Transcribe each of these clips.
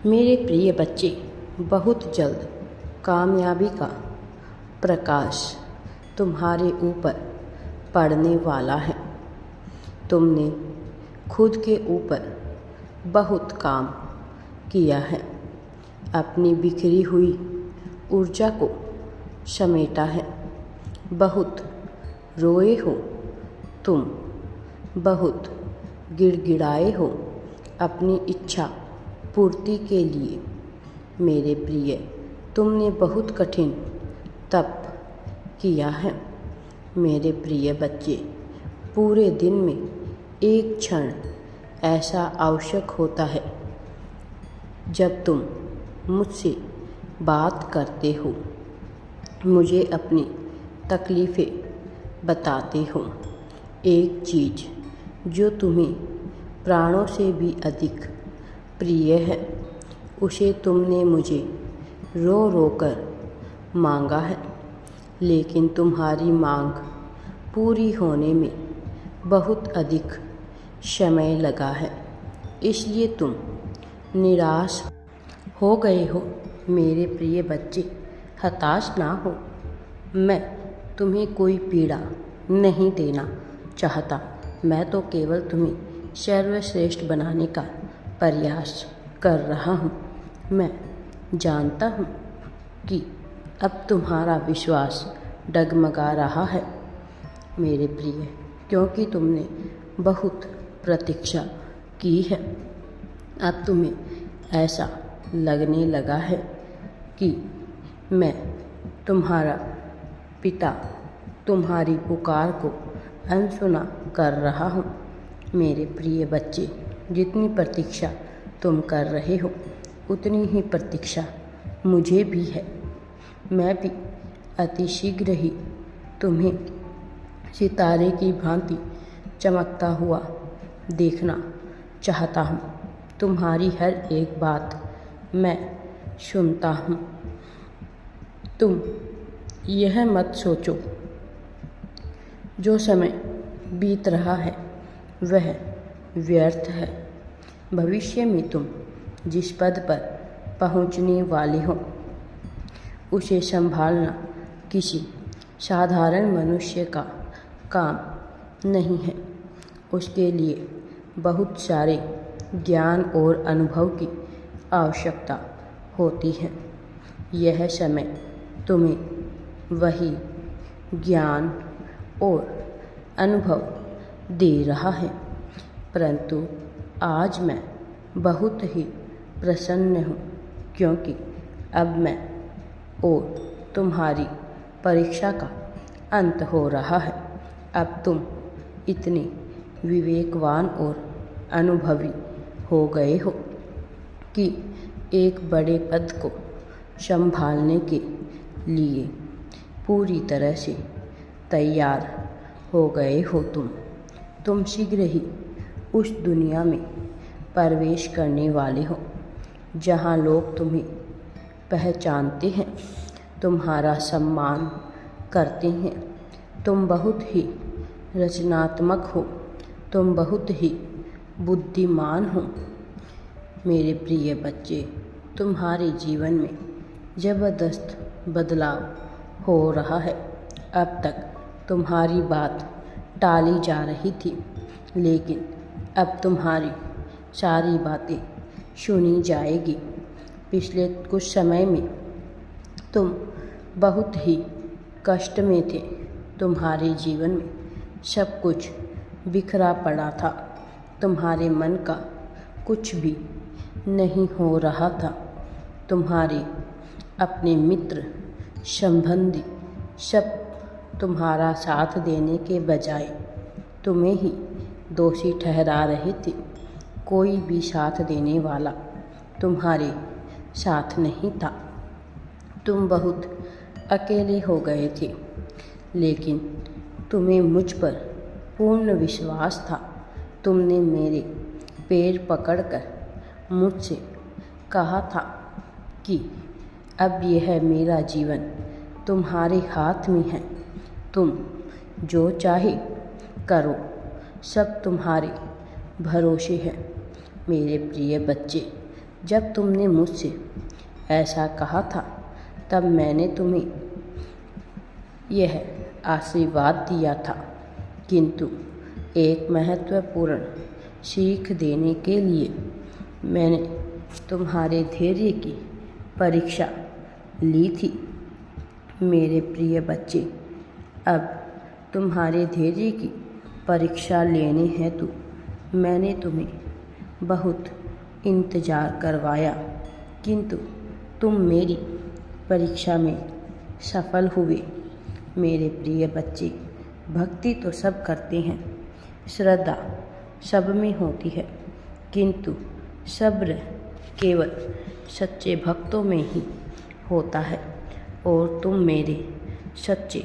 मेरे प्रिय बच्चे, बहुत जल्द कामयाबी का प्रकाश तुम्हारे ऊपर पड़ने वाला है। तुमने खुद के ऊपर बहुत काम किया है, अपनी बिखरी हुई ऊर्जा को समेटा है। बहुत रोए हो तुम, बहुत गिड़गिड़ाए हो अपनी इच्छा पूर्ति के लिए। मेरे प्रिय, तुमने बहुत कठिन तप किया है। मेरे प्रिय बच्चे, पूरे दिन में एक क्षण ऐसा आवश्यक होता है जब तुम मुझसे बात करते हो, मुझे अपनी तकलीफ़ें बताते हो। एक चीज़ जो तुम्हें प्राणों से भी अधिक प्रिय है, उसे तुमने मुझे रो रो कर मांगा है, लेकिन तुम्हारी मांग पूरी होने में बहुत अधिक समय लगा है, इसलिए तुम निराश हो गए हो। मेरे प्रिय बच्चे, हताश ना हो। मैं तुम्हें कोई पीड़ा नहीं देना चाहता। मैं तो केवल तुम्हें सर्वश्रेष्ठ बनाने का प्रयास कर रहा हूँ। मैं जानता हूँ कि अब तुम्हारा विश्वास डगमगा रहा है मेरे प्रिय, क्योंकि तुमने बहुत प्रतीक्षा की है। अब तुम्हें ऐसा लगने लगा है कि मैं तुम्हारा पिता तुम्हारी पुकार को अनसुना कर रहा हूँ। मेरे प्रिय बच्चे, जितनी प्रतीक्षा तुम कर रहे हो, उतनी ही प्रतीक्षा मुझे भी है। मैं भी अतिशीघ्र ही तुम्हें सितारे की भांति चमकता हुआ देखना चाहता हूँ। तुम्हारी हर एक बात मैं सुनता हूँ। तुम यह मत सोचो जो समय बीत रहा है वह व्यर्थ है। भविष्य में तुम जिस पद पर पहुँचने वाले हो, उसे संभालना किसी साधारण मनुष्य का काम नहीं है। उसके लिए बहुत सारे ज्ञान और अनुभव की आवश्यकता होती है। यह समय तुम्हें वही ज्ञान और अनुभव दे रहा है, परंतु आज मैं बहुत ही प्रसन्न हूँ, क्योंकि अब मैं और तुम्हारी परीक्षा का अंत हो रहा है। अब तुम इतने विवेकवान और अनुभवी हो गए हो कि एक बड़े पद को संभालने के लिए पूरी तरह से तैयार हो गए हो। तुम शीघ्र ही उस दुनिया में प्रवेश करने वाले हो जहाँ लोग तुम्हें पहचानते हैं, तुम्हारा सम्मान करते हैं। तुम बहुत ही रचनात्मक हो, तुम बहुत ही बुद्धिमान हो। मेरे प्रिय बच्चे, तुम्हारे जीवन में ज़बरदस्त बदलाव हो रहा है। अब तक तुम्हारी बात टाली जा रही थी, लेकिन अब तुम्हारी सारी बातें सुनी जाएगी। पिछले कुछ समय में तुम बहुत ही कष्ट में थे। तुम्हारे जीवन में सब कुछ बिखरा पड़ा था। तुम्हारे मन का कुछ भी नहीं हो रहा था। तुम्हारे अपने मित्र संबंधी सब तुम्हारा साथ देने के बजाय तुम्हें ही दोषी ठहरा रहे थे। कोई भी साथ देने वाला तुम्हारे साथ नहीं था। तुम बहुत अकेले हो गए थे, लेकिन तुम्हें मुझ पर पूर्ण विश्वास था। तुमने मेरे पैर पकड़कर मुझसे कहा था कि अब यह मेरा जीवन तुम्हारे हाथ में है, तुम जो चाहे करो, सब तुम्हारे भरोसे है। मेरे प्रिय बच्चे, जब तुमने मुझसे ऐसा कहा था तब मैंने तुम्हें यह आशीर्वाद दिया था, किंतु एक महत्वपूर्ण सीख देने के लिए मैंने तुम्हारे धैर्य की परीक्षा ली थी। मेरे प्रिय बच्चे, अब तुम्हारे धैर्य की परीक्षा लेने हेतु मैंने तुम्हें बहुत इंतज़ार करवाया, किंतु तुम मेरी परीक्षा में सफल हुए। मेरे प्रिय बच्चे, भक्ति तो सब करते हैं, श्रद्धा सब में होती है, किंतु सब्र केवल सच्चे भक्तों में ही होता है और तुम मेरे सच्चे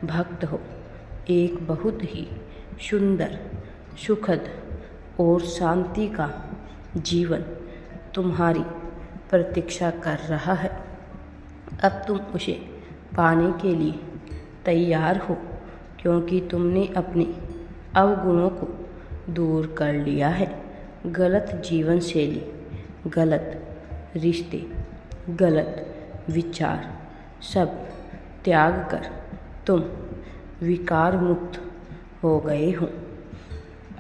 भक्त हो। एक बहुत ही सुंदर, सुखद और शांति का जीवन तुम्हारी प्रतीक्षा कर रहा है। अब तुम उसे पाने के लिए तैयार हो, क्योंकि तुमने अपने अवगुणों को दूर कर लिया है। गलत जीवन शैली, गलत रिश्ते, गलत विचार सब त्याग कर तुम विकार मुक्त हो गए हो।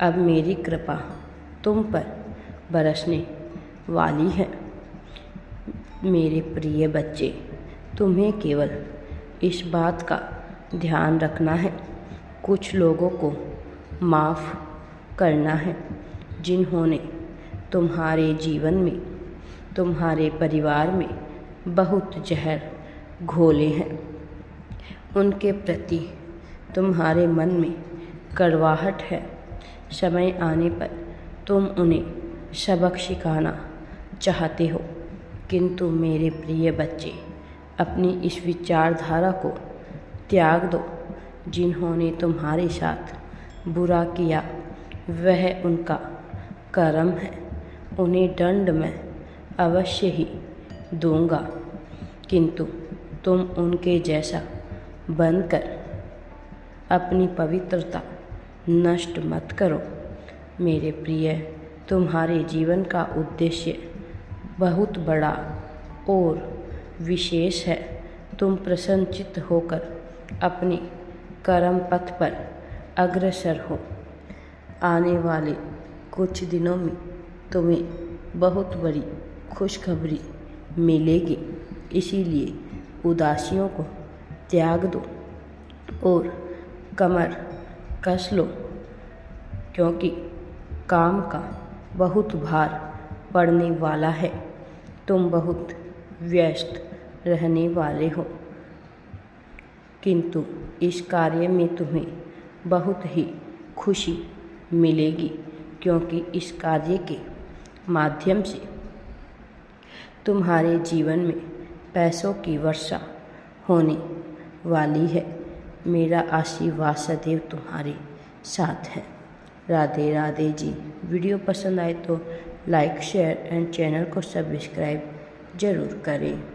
अब मेरी कृपा तुम पर बरसने वाली है। मेरे प्रिय बच्चे, तुम्हें केवल इस बात का ध्यान रखना है, कुछ लोगों को माफ़ करना है जिन्होंने तुम्हारे जीवन में, तुम्हारे परिवार में बहुत जहर घोले हैं। उनके प्रति तुम्हारे मन में कड़वाहट है। समय आने पर तुम उन्हें सबक सिखाना चाहते हो, किंतु मेरे प्रिय बच्चे, अपनी इस विचारधारा को त्याग दो। जिन्होंने तुम्हारे साथ बुरा किया वह उनका कर्म है, उन्हें दंड मैं अवश्य ही दूंगा, किंतु तुम उनके जैसा बनकर अपनी पवित्रता नष्ट मत करो। मेरे प्रिय, तुम्हारे जीवन का उद्देश्य बहुत बड़ा और विशेष है। तुम प्रसन्नचित्त होकर अपने कर्म पथ पर अग्रसर हो। आने वाले कुछ दिनों में तुम्हें बहुत बड़ी खुशखबरी मिलेगी, इसीलिए उदासियों को त्याग दो और कमर कस लो, क्योंकि काम का बहुत भार पड़ने वाला है। तुम बहुत व्यस्त रहने वाले हो, किंतु इस कार्य में तुम्हें बहुत ही खुशी मिलेगी, क्योंकि इस कार्य के माध्यम से तुम्हारे जीवन में पैसों की वर्षा होने वाली है। मेरा आशीर्वाद सदैव तुम्हारे साथ है। राधे राधे जी। वीडियो पसंद आए तो लाइक, शेयर एंड चैनल को सब्सक्राइब ज़रूर करें।